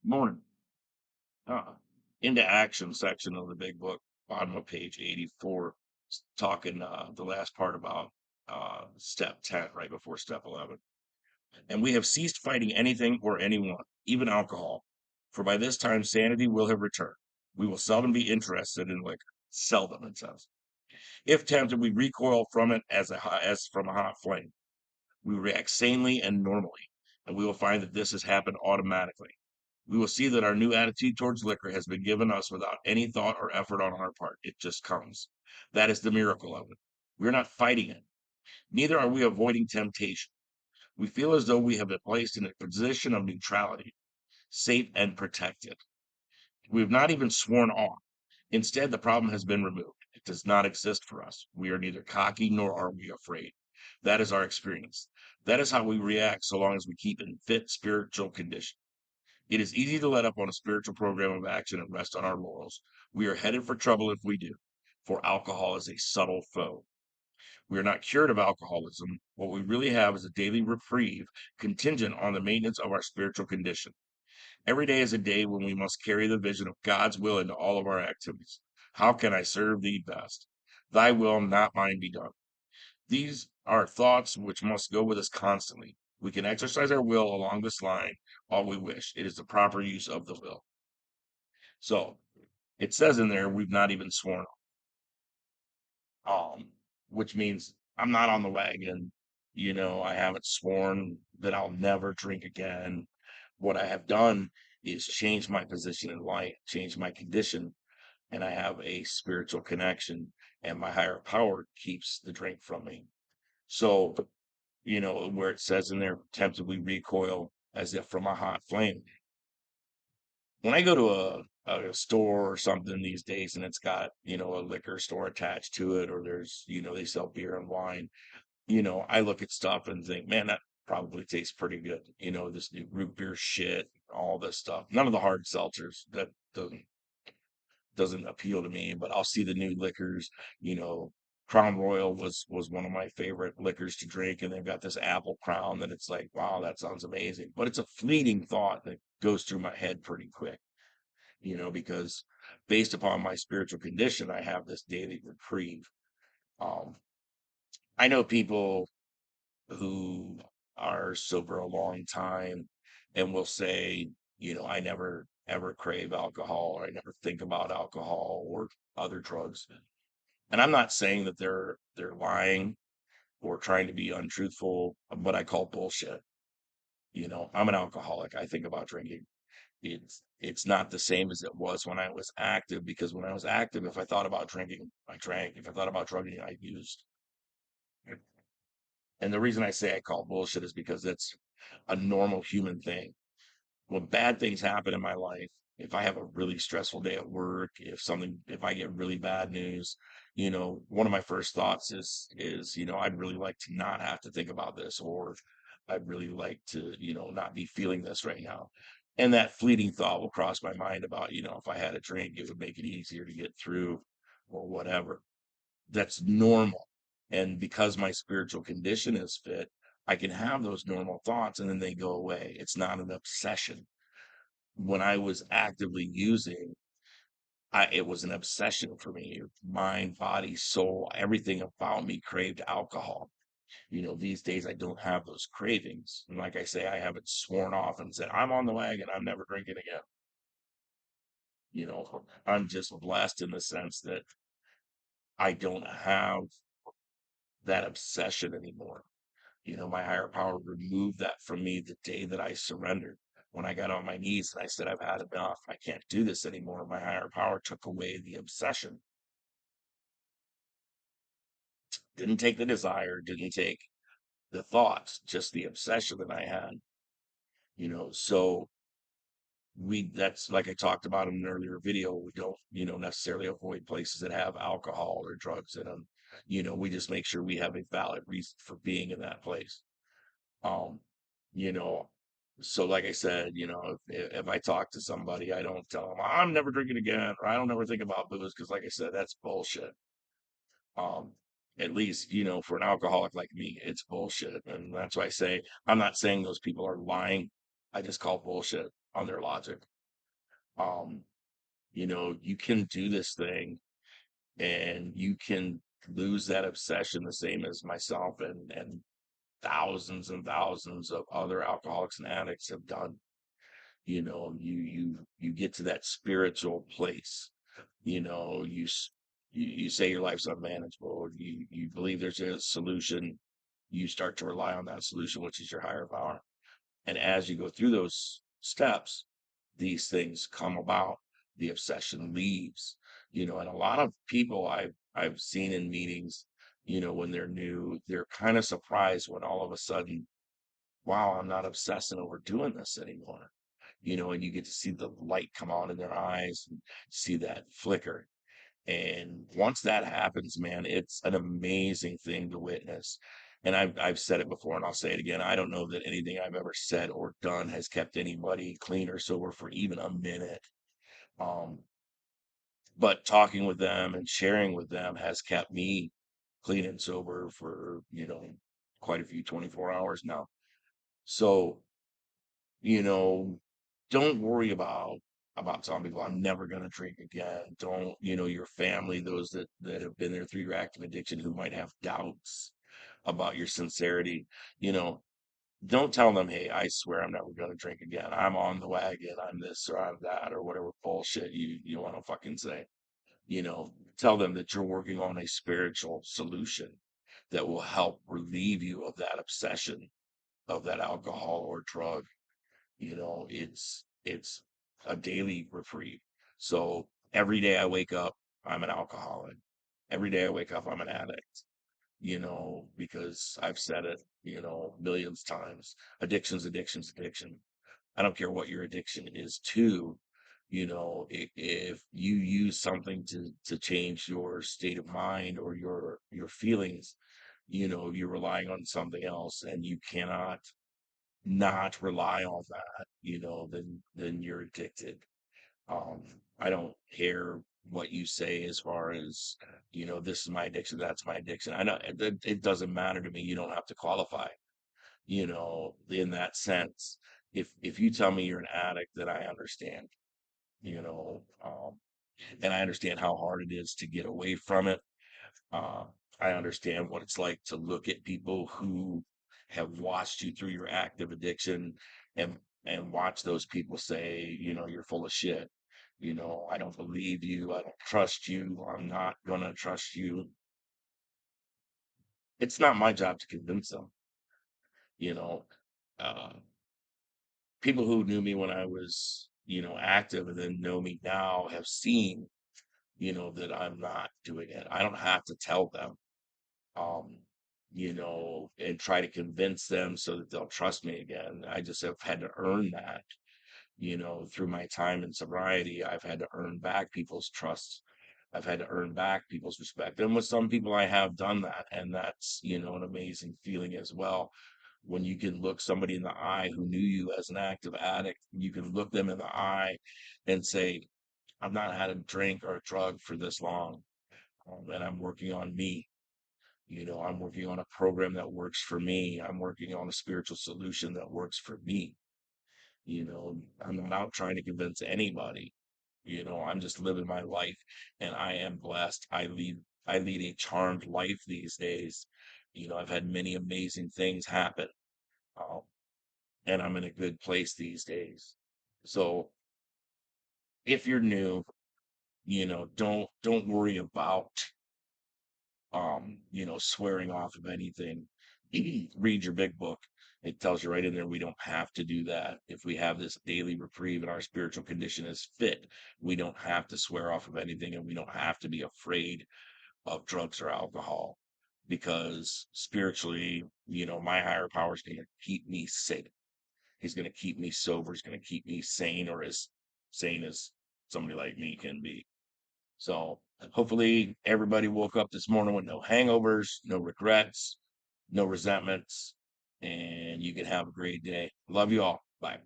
Morning. Uh, into action section of the big book, bottom of page 84, talking the last part about step 10, right before step 11. And we have ceased fighting anything or anyone, even alcohol, for by this time sanity will have returned. We will seldom be interested in liquor. Seldom, it says. If tempted, we recoil from it as from a hot flame. We react sanely and normally, and we will find that this has happened automatically. We will see that our new attitude towards liquor has been given us without any thought or effort on our part. It just comes. That is the miracle of it. We're not fighting it. Neither are we avoiding temptation. We feel as though we have been placed in a position of neutrality, safe and protected. We have not even sworn off. Instead, the problem has been removed. It does not exist for us. We are neither cocky nor are we afraid. That is our experience. That is how we react so long as we keep in fit spiritual condition. It is easy to let up on a spiritual program of action and rest on our laurels. We are headed for trouble if we do, for alcohol is a subtle foe. We are not cured of alcoholism. What we really have is a daily reprieve contingent on the maintenance of our spiritual condition. Every day is a day when we must carry the vision of God's will into all of our activities. How can I serve thee best? Thy will, not mine, be done. These are thoughts which must go with us constantly. We can exercise our will along this line all we wish. It is the proper use of the will. So it says in there, we've not even sworn, um, which means I'm not on the wagon. I haven't sworn that I'll never drink again. What I have done is change my position in life, change my condition, and I have a spiritual connection, and my higher power keeps the drink from me. So, where it says in there, temptably recoil as if from a hot flame. When I go to a store or something these days and it's got, a liquor store attached to it, or there's, they sell beer and wine, I look at stuff and think, man, that probably tastes pretty good. This new root beer shit, all this stuff. None of the hard seltzers that doesn't appeal to me, but I'll see the new liquors, you know. Crown Royal was one of my favorite liquors to drink, and they've got this apple crown that it's like, wow, that sounds amazing. But it's a fleeting thought that goes through my head pretty quick, because based upon my spiritual condition, I have this daily reprieve. Um, I know people who are sober a long time and will say, I never ever crave alcohol, or I never think about alcohol or other drugs. And I'm not saying that they're lying or trying to be untruthful, but I call bullshit. I'm an alcoholic. I think about drinking. It's not the same as it was when I was active, because when I was active, if I thought about drinking, I drank. If I thought about drugging, I used. And the reason I say I call bullshit is because it's a normal human thing. When bad things happen in my life, if I have a really stressful day at work, if I get really bad news, one of my first thoughts is, I'd really like to not have to think about this, or I'd really like to, not be feeling this right now. And that fleeting thought will cross my mind about, if I had a drink, it would make it easier to get through or whatever. That's normal. And because my spiritual condition is fit, I can have those normal thoughts and then they go away. It's not an obsession. When I was actively using, it was an obsession for me. Mind, body, soul, everything about me craved alcohol. These days I don't have those cravings. And like I say, I haven't sworn off and said, I'm on the wagon, I'm never drinking again. I'm just blessed in the sense that I don't have that obsession anymore. My higher power removed that from me the day that I surrendered. When I got on my knees and I said, I've had enough, I can't do this anymore, my higher power took away the obsession. Didn't take the desire, didn't take the thoughts, just the obsession that I had. So that's like I talked about in an earlier video, we don't, necessarily avoid places that have alcohol or drugs in them. We just make sure we have a valid reason for being in that place. Um, you know, so like I said, if I talk to somebody, I don't tell them I'm never drinking again, or I don't ever think about booze, because like I said, that's bullshit. Um, at least, for an alcoholic like me, it's bullshit. And that's why I say I'm not saying those people are lying. I just call bullshit on their logic. Um, you can do this thing and you can lose that obsession the same as myself and thousands and thousands of other alcoholics and addicts have done. You get to that spiritual place. You say your life's unmanageable. You believe there's a solution. You start to rely on that solution, which is your higher power. And as you go through those steps, these things come about. The obsession leaves. And a lot of people I've seen in meetings, when they're new, they're kind of surprised when all of a sudden, wow, I'm not obsessing over doing this anymore. And you get to see the light come on in their eyes and see that flicker. And once that happens, man, it's an amazing thing to witness. And I've said it before and I'll say it again. I don't know that anything I've ever said or done has kept anybody clean or sober for even a minute. Um, but talking with them and sharing with them has kept me clean and sober for, quite a few 24 hours now. So, you know, don't worry about telling people I'm never going to drink again. Don't, your family, those that have been there through your active addiction who might have doubts about your sincerity, you know, don't tell them, hey, I swear I'm never going to drink again. I'm on the wagon. I'm this or I'm that or whatever bullshit you want to fucking say. Tell them that you're working on a spiritual solution that will help relieve you of that obsession of that alcohol or drug. It's a daily reprieve. So every day I wake up, I'm an alcoholic. Every day I wake up, I'm an addict, because I've said it, millions of times. Addiction's addiction. I don't care what your addiction is to, if you use something to change your state of mind or your feelings, you're relying on something else and you cannot not rely on that, then you're addicted. Um, I don't care what you say as far as, this is my addiction, that's my addiction. I know it doesn't matter to me. You don't have to qualify, in that sense. If you tell me you're an addict, then I understand, you know, um, and I understand how hard it is to get away from it. uh, I understand what it's like to look at people who have watched you through your active addiction and watch those people say, you're full of shit. I don't believe you. I don't trust you. I'm not gonna trust you. It's not my job to convince them. You know, uh, People who knew me when I was, active and then know me now have seen, that I'm not doing it. I don't have to tell them. um, and try to convince them so that they'll trust me again. I just have had to earn that, through my time in sobriety. I've had to earn back people's trust. I've had to earn back people's respect. And with some people, I have done that. And that's, an amazing feeling as well. When you can look somebody in the eye who knew you as an active addict, you can look them in the eye and say, I've not had a drink or a drug for this long. And I'm working on me. I'm working on a program that works for me. I'm working on a spiritual solution that works for me. I'm not out trying to convince anybody. I'm just living my life and I am blessed. I lead a charmed life these days. I've had many amazing things happen. Um, and I'm in a good place these days. So if you're new, don't worry about swearing off of anything. Read your big book. It tells you right in there we don't have to do that. If we have this daily reprieve and our spiritual condition is fit, we don't have to swear off of anything and we don't have to be afraid of drugs or alcohol because spiritually, my higher power is going to keep me safe. He's going to keep me sober. He's going to keep me sane or as sane as somebody like me can be. So hopefully everybody woke up this morning with no hangovers, no regrets, no resentments, and you can have a great day. Love you all. Bye.